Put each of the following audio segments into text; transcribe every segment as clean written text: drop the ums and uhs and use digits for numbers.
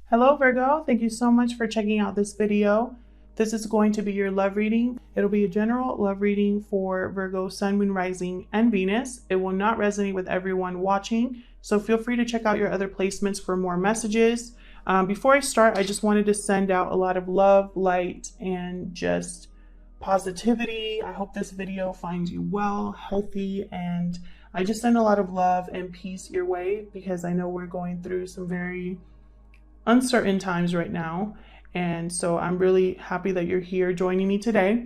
Hello Virgo, thank you so much for checking out this video. This is going to be your love reading. It'll be a general love reading for Virgo, Sun, Moon, Rising, and Venus. It will not resonate with everyone watching, so feel free to check out your other placements for more messages. Before I start, I just wanted to send out a lot of love, light, and just positivity. I hope this video finds you well, healthy, and I just send a lot of love and peace your way because I know we're going through some very uncertain times right now, and so I'm really happy that you're here joining me today.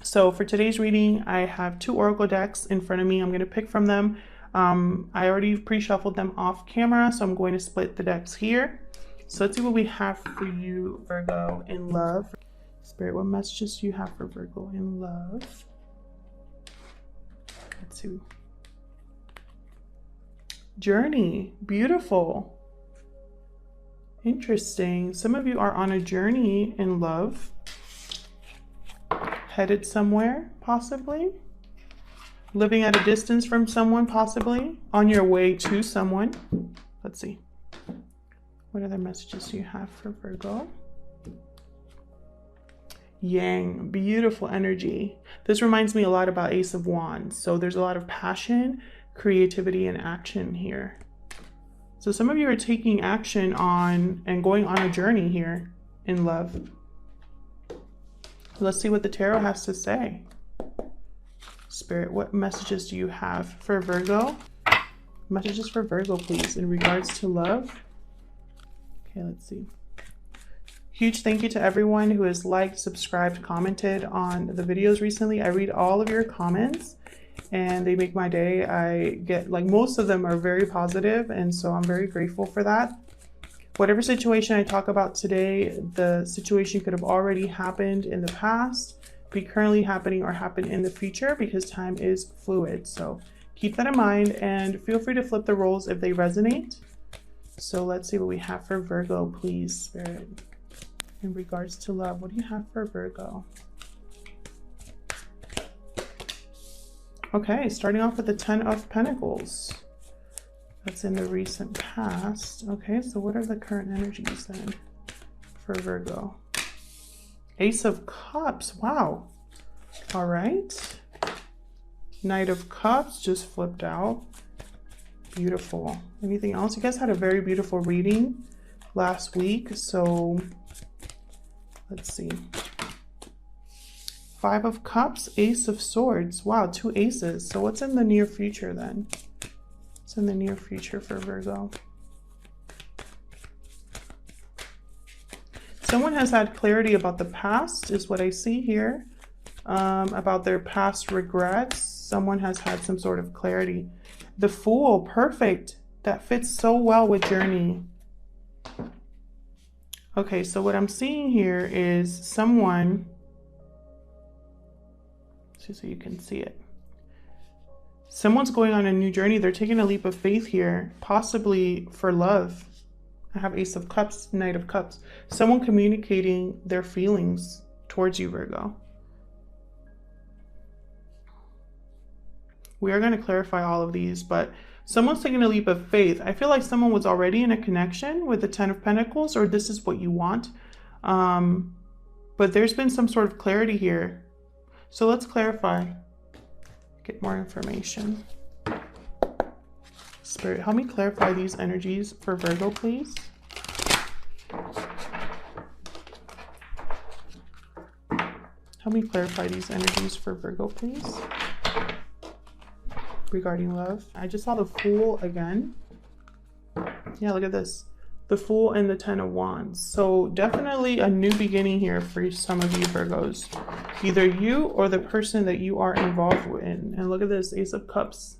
So for today's reading, I have two oracle decks in front of me. I'm going to pick from them. I already pre-shuffled them off camera, so I'm going to split the decks here. So let's see what we have for you, Virgo, in love. Spirit, what messages do you have for Virgo in love? Let's see. Journey, beautiful. Interesting. Some of you are on a journey in love, headed somewhere, possibly, living at a distance from someone, possibly, on your way to someone. Let's see. What other messages do you have for Virgo? Yang, beautiful energy. This reminds me a lot about Ace of Wands. So there's a lot of passion, creativity, and action here. So some of you are taking action on and going on a journey here in love. Let's see what the tarot has to say. Spirit, what messages do you have for Virgo? Messages for Virgo, please, in regards to love. Okay, let's see. Huge thank you to everyone who has liked, subscribed, commented on the videos recently. I read all of your comments and they make my day. I get, like, most of them are very positive, and so I'm very grateful for that. Whatever situation I talk about today, the situation could have already happened in the past, be currently happening, or happen in the future, because time is fluid. So keep that in mind and feel free to flip the roles if they resonate. So let's see what we have for Virgo, please, Spirit, in regards to love. What do you have for Virgo? Okay, starting off with the 10 of Pentacles. That's in the recent past. Okay, so what are the current energies then for Virgo? Ace of Cups, wow. All right. Knight of Cups just flipped out. Beautiful. Anything else? You guys had a very beautiful reading last week, so let's see. 5 of Cups, Ace of Swords. Wow, 2 aces. So what's in the near future then? What's in the near future for Virgo? Someone has had clarity about the past, is what I see here. About their past regrets. Someone has had some sort of clarity. The Fool, perfect. That fits so well with Journey. Okay, so what I'm seeing here is someone, so you can see it. Someone's going on a new journey. They're taking a leap of faith here, possibly for love. I have Ace of Cups, Knight of Cups. Someone communicating their feelings towards you, Virgo. We are going to clarify all of these, but someone's taking a leap of faith. I feel like someone was already in a connection with the 10 of Pentacles, or this is what you want. But there's been some sort of clarity here. So let's clarify, get more information. Spirit, help me clarify these energies for Virgo, please. Help me clarify these energies for Virgo, please. Regarding love. I just saw the Fool again. Yeah, look at this. The Fool and the 10 of Wands. So definitely a new beginning here for some of you Virgos. Either you or the person that you are involved in. And look at this, Ace of Cups.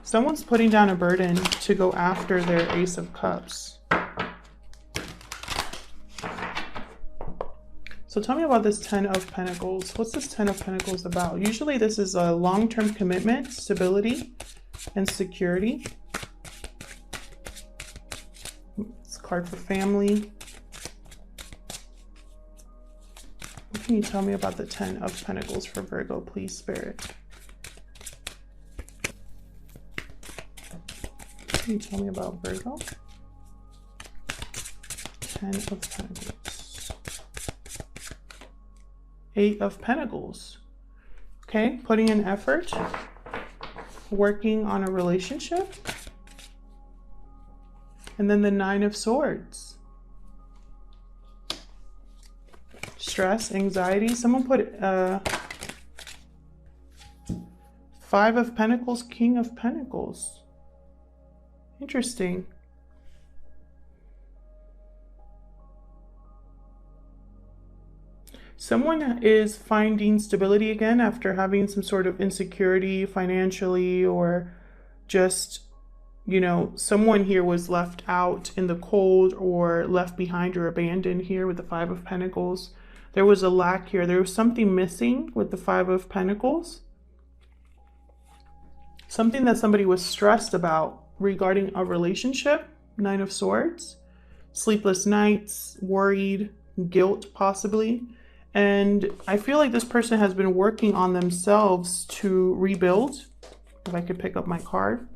Someone's putting down a burden to go after their Ace of Cups. So tell me about this 10 of Pentacles. What's this 10 of Pentacles about? Usually this is a long-term commitment, stability, and security. It's a card for family. What can you tell me about the 10 of Pentacles for Virgo, please, Spirit? What can you tell me about Virgo? Ten of Pentacles. Eight of Pentacles. Okay, putting in effort, working on a relationship. And then the Nine of Swords. Stress, anxiety. Someone put Five of Pentacles, King of Pentacles. Interesting. Someone is finding stability again after having some sort of insecurity financially, or just, you know, someone here was left out in the cold or left behind or abandoned here with the Five of Pentacles. There was a lack here. There was something missing with the Five of Pentacles. Something that somebody was stressed about regarding a relationship. Nine of Swords. Sleepless nights, worried, guilt possibly. And I feel like this person has been working on themselves to rebuild. If I could pick up my card,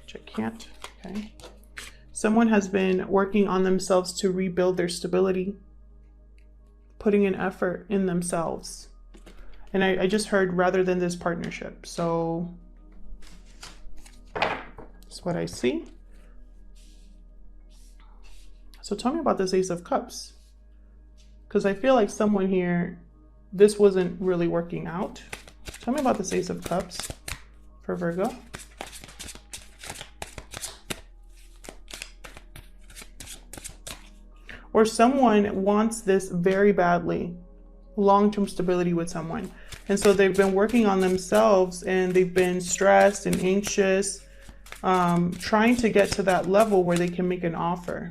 which I can't. Okay. Someone has been working on themselves to rebuild their stability, putting an effort in themselves. And I just heard rather than this partnership. So that's what I see. So tell me about this Ace of Cups. Because I feel like someone here, this wasn't really working out. Tell me about this Ace of Cups for Virgo. Or someone wants this very badly, long-term stability with someone. And so they've been working on themselves and they've been stressed and anxious, trying to get to that level where they can make an offer.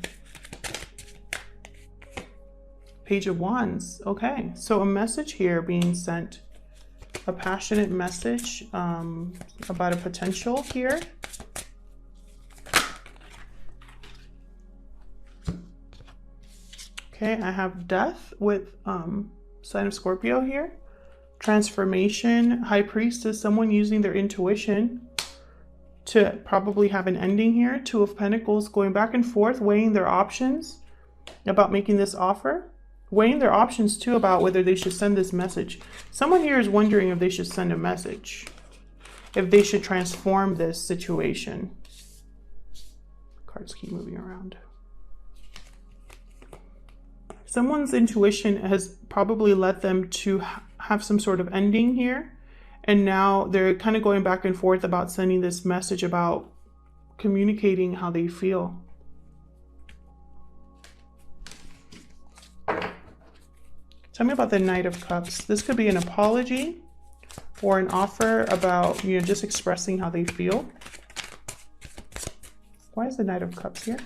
Page of Wands. Okay, so a message here being sent, a passionate message about a potential here. Okay, I have Death with sign of Scorpio here. Transformation. High Priestess, someone using their intuition to probably have an ending here. Two of Pentacles, going back and forth, weighing their options about making this offer. Weighing their options too about whether they should send this message. Someone here is wondering if they should send a message, if they should transform this situation. Cards keep moving around. Someone's intuition has probably led them to have some sort of ending here. And now they're kind of going back and forth about sending this message about communicating how they feel. Tell me about the Knight of Cups. This could be an apology or an offer about, you know, just expressing how they feel. Why is the Knight of Cups here?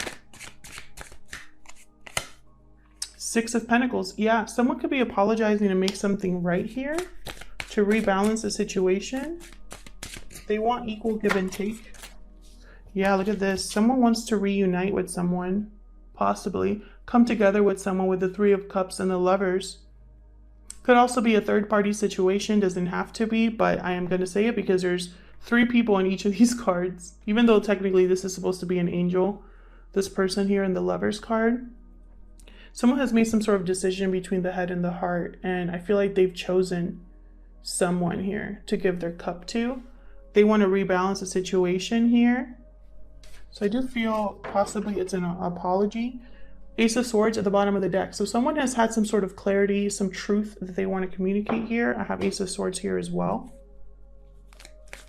Six of Pentacles. Yeah, someone could be apologizing to make something right here, to rebalance the situation. They want equal give and take. Yeah, look at this. Someone wants to reunite with someone, possibly come together with someone with the Three of Cups and the Lovers. Could also be a third-party situation, doesn't have to be, but I am going to say it because there's three people in each of these cards. Even though technically this is supposed to be an angel, this person here in the Lovers card. Someone has made some sort of decision between the head and the heart, and I feel like they've chosen someone here to give their cup to. They want to rebalance the situation here. So I do feel possibly it's an apology. Ace of Swords at the bottom of the deck. So someone has had some sort of clarity, some truth that they want to communicate here. I have Ace of Swords here as well.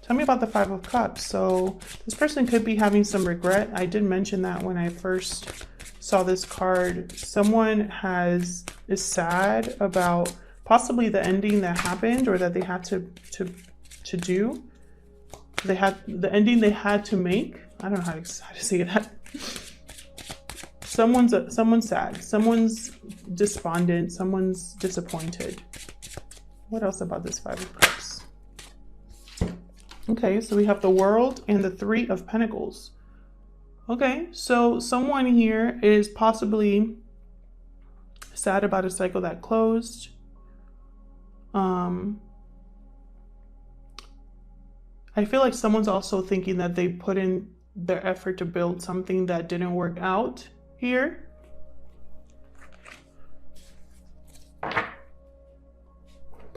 Tell me about the Five of Cups. So this person could be having some regret. I did mention that when I first saw this card. Someone is sad about possibly the ending that happened or that they had to do. They had the ending they had to make. I don't know how to say that. Someone's sad, someone's despondent, someone's disappointed. What else about this Five of Cups? Okay, so we have the World and the Three of Pentacles. Okay, so someone here is possibly sad about a cycle that closed. I feel like someone's also thinking that they put in their effort to build something that didn't work out here.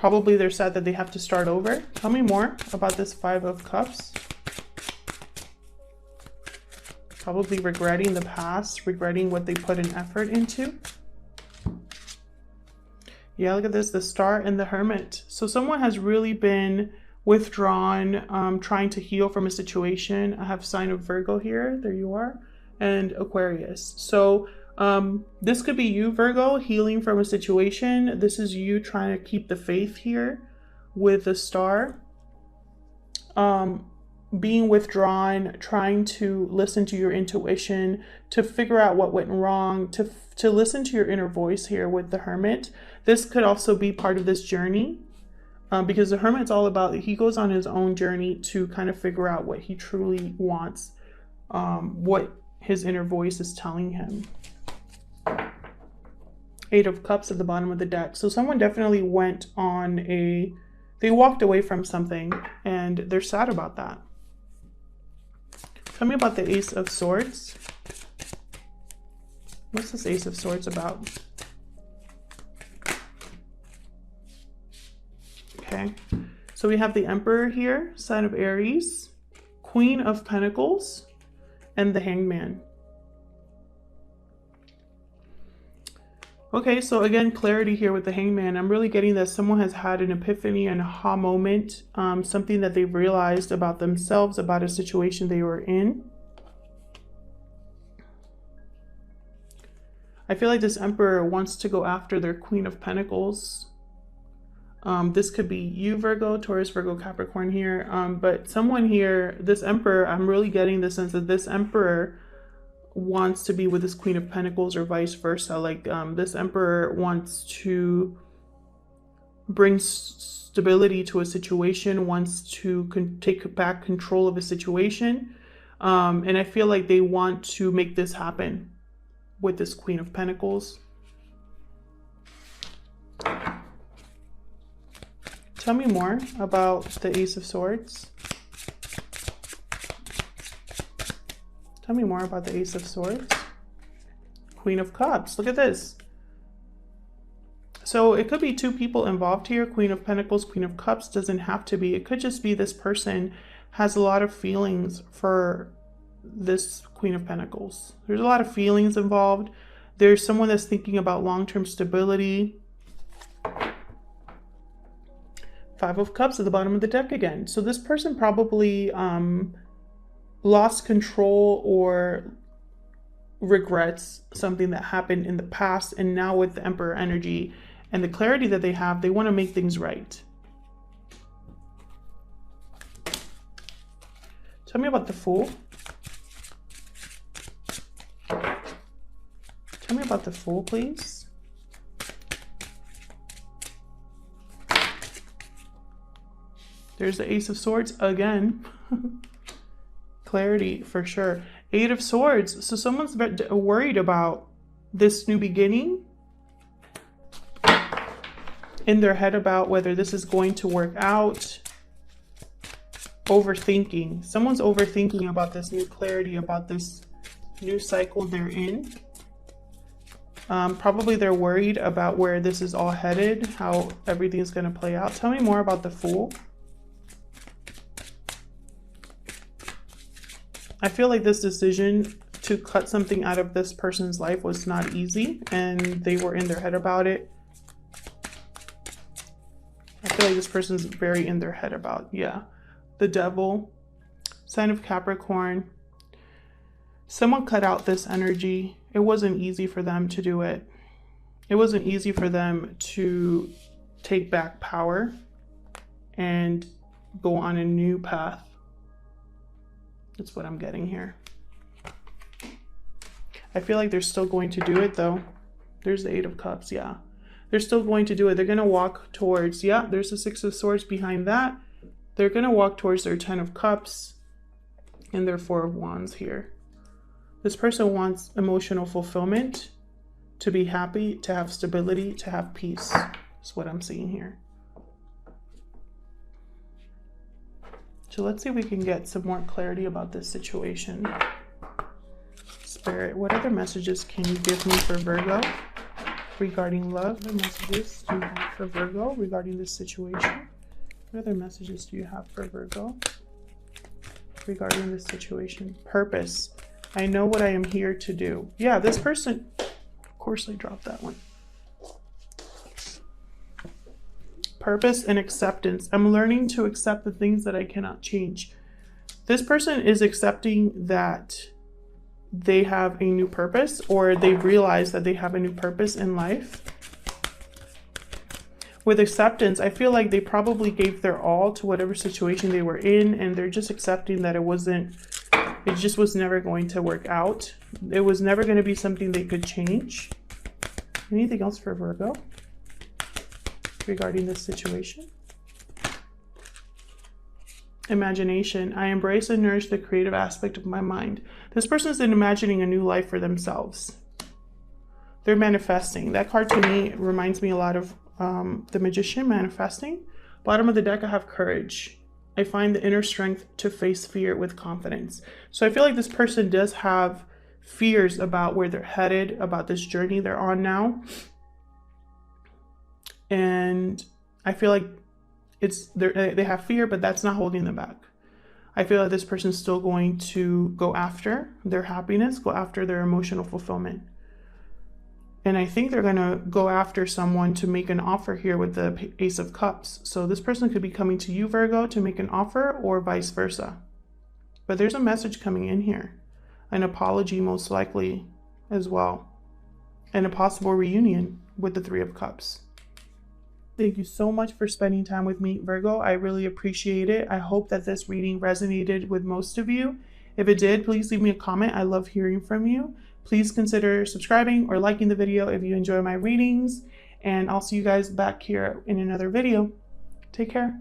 Probably they're sad that they have to start over. Tell me more about this Five of Cups. Probably regretting the past, regretting what they put an effort into. Yeah, look at this, the Star and the Hermit. So someone has really been withdrawn, trying to heal from a situation. I have sign of Virgo here, there you are, and Aquarius. So this could be you, Virgo, healing from a situation. This is you trying to keep the faith here with the Star. Being withdrawn, trying to listen to your intuition, to figure out what went wrong, to listen to your inner voice here with the Hermit. This could also be part of this journey, because the Hermit's all about, he goes on his own journey to kind of figure out what he truly wants, what his inner voice is telling him. Eight of Cups at the bottom of the deck. So someone definitely went on they walked away from something and they're sad about that. Tell me about the Ace of Swords. What's this Ace of Swords about? Okay, so we have the Emperor here, sign of Aries, Queen of Pentacles, and the Hangman. Okay, so again, clarity here with the Hangman. I'm really getting that someone has had an epiphany, an aha moment, something that they've realized about themselves, about a situation they were in. I feel like this Emperor wants to go after their Queen of Pentacles. This could be you, Virgo, Taurus, Virgo, Capricorn here. But someone here, this Emperor, I'm really getting the sense that this Emperor wants to be with this Queen of Pentacles or vice versa. Like this Emperor wants to bring stability to a situation, wants to take back control of a situation. And I feel like they want to make this happen with this Queen of Pentacles. Tell me more about the Ace of Swords. Tell me more about the Ace of Swords. Queen of Cups. Look at this. So it could be two people involved here. Queen of Pentacles, Queen of Cups. Doesn't have to be. It could just be this person has a lot of feelings for this Queen of Pentacles. There's a lot of feelings involved. There's someone that's thinking about long-term stability. Five of Cups at the bottom of the deck again. So this person probably lost control or regrets something that happened in the past, and now with the Emperor energy and the clarity that they have, they want to make things right. Tell me about the Fool. Tell me about the Fool, please. There's the Ace of Swords again. Clarity for sure. Eight of Swords. So someone's worried about this new beginning in their head about whether this is going to work out. Overthinking. Someone's overthinking about this new clarity, about this new cycle they're in. Probably they're worried about where this is all headed, how everything's going to play out. Tell me more about the Fool. I feel like this decision to cut something out of this person's life was not easy, and they were in their head about it. I feel like this person's very in their head about, yeah. The Devil, sign of Capricorn. Someone cut out this energy. It wasn't easy for them to do it. It wasn't easy for them to take back power and go on a new path. That's what I'm getting here. I feel like they're still going to do it though. There's the Eight of Cups, yeah. They're still going to do it. They're going to walk towards, yeah, there's the Six of Swords behind that. They're going to walk towards their Ten of Cups and their Four of Wands here. This person wants emotional fulfillment, to be happy, to have stability, to have peace. That's what I'm seeing here. So let's see if we can get some more clarity about this situation. Spirit, what other messages can you give me for Virgo? regarding love. What messages do you have for Virgo regarding this situation? What other messages do you have for Virgo regarding this situation? Purpose. I know what I am here to do. Yeah, this person, of course I dropped that one. Purpose and acceptance. I'm learning to accept the things that I cannot change. This person is accepting that they have a new purpose, or they realize that they have a new purpose in life. With acceptance, I feel like they probably gave their all to whatever situation they were in, and they're just accepting that it just was never going to work out. It was never going to be something they could change. Anything else for Virgo regarding this situation? Imagination. I embrace and nourish the creative aspect of my mind. This person is imagining a new life for themselves. They're manifesting. That card to me reminds me a lot of the Magician, manifesting. Bottom of the deck, I have courage. I find the inner strength to face fear with confidence. So I feel like this person does have fears about where they're headed, about this journey they're on now. And I feel like they have fear, but that's not holding them back. I feel like this person's still going to go after their happiness, go after their emotional fulfillment. And I think they're going to go after someone to make an offer here with the Ace of Cups. So this person could be coming to you, Virgo, to make an offer, or vice versa. But there's a message coming in here. An apology, most likely, as well. And a possible reunion with the Three of Cups. Thank you so much for spending time with me, Virgo. I really appreciate it. I hope that this reading resonated with most of you. If it did, please leave me a comment. I love hearing from you. Please consider subscribing or liking the video if you enjoy my readings. And I'll see you guys back here in another video. Take care.